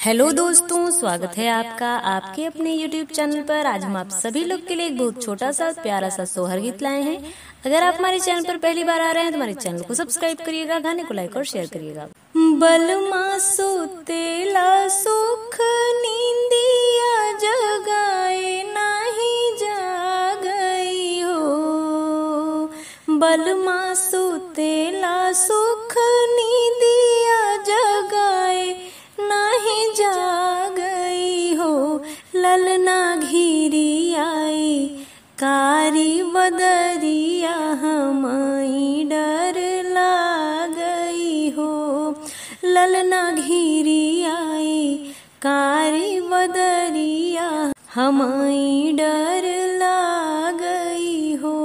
Hello दोस्तों, स्वागत है आपका आपके अपने यूट्यूब चैनल पर। आज हम आप सभी लोग के लिए एक बहुत छोटा सा प्यारा सा सोहर गीत लाए हैं। अगर आप हमारे चैनल पर पहली बार आ रहे हैं तो हमारे चैनल को सब्सक्राइब करिएगा, गाने को लाइक और शेयर करिएगा। बलमा सुतेला सुख नींदिया जगाए नाही जागई हो। बलमा सुतेला सुख नींदिया जगाए नाही जागई हो। ललना घिरी आई कारी बदरिया हमई डर लागई हो। ललना घिरी आई कारी बदरिया हमई डर लागई हो।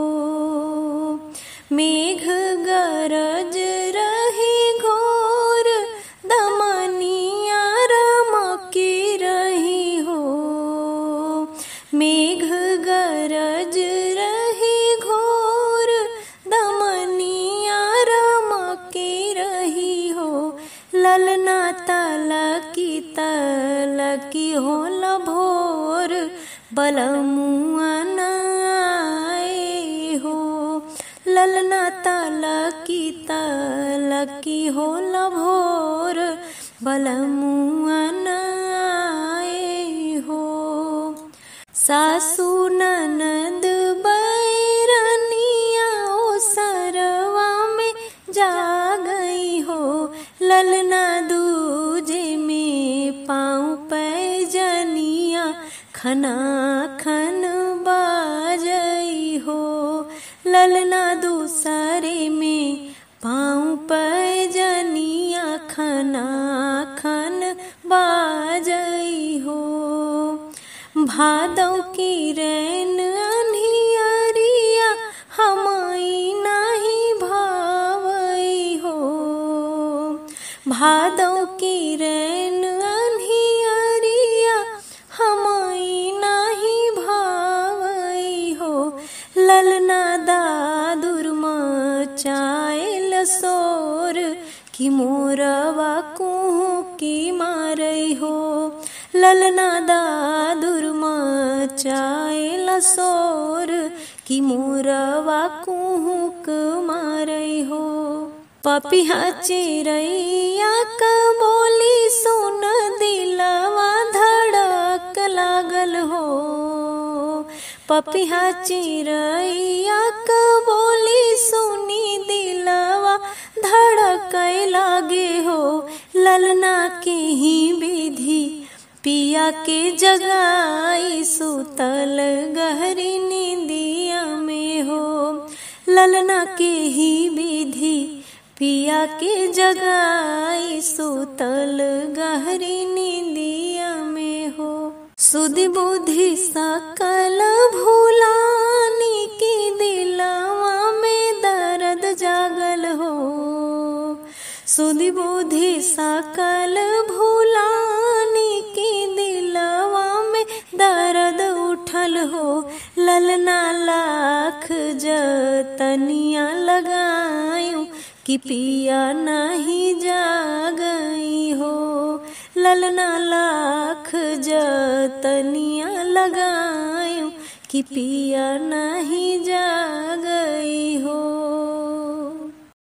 मेघ गरज रही घोर दमनिया रमकी रही हो। मेघ गरज रही घोर दमनिया रमकी रही हो। ललना तलकी हो लभोर बलमुआ न आए हो। ललना तलकी हो लभोर बलमुआ न आए हो। सासू ननद बैरनिया ओ सरवा में जा गई हो। ललना दूजे में पाँव पैजनिया खना खन बाजई हो। ललना दूसरे में पाँव पैजनिया खना खन बाजई हो। भादव की रैन अन्हियरिया हमई नाही भावई हो। भादव की रैन अन्हियरिया हमई नाही भावई हो। ललना दादुर मचाएल सोर की मोरवा कुहू की मारई हो। ललना दादुर मचाएल सोर की मोरवा कुहुक मारई हो। पपिहा चिरैया क बोली सुन दिलवा धड़क लागल हो। पपिहा चिरैया क बोली सुनी दिलवा धड़क लागे हो। ललना के ही विधि पिया के जगाई सुतल गहरी नींदिया में हो। ललना के ही विधि पिया के जगाई सुतल गहरी नींदिया में हो। सुधि बुद्धि सकल भूलानी की दिलवा में दर्द जागल हो। सुधि बुद्धि सकल भूलानी की दिलवा में दर्द उठल हो। ललना लाख जतनिया लगायूं कि पिया नहीं जागई हो। ललना लाख जतनिया लगायूं कि पिया नहीं जागई हो।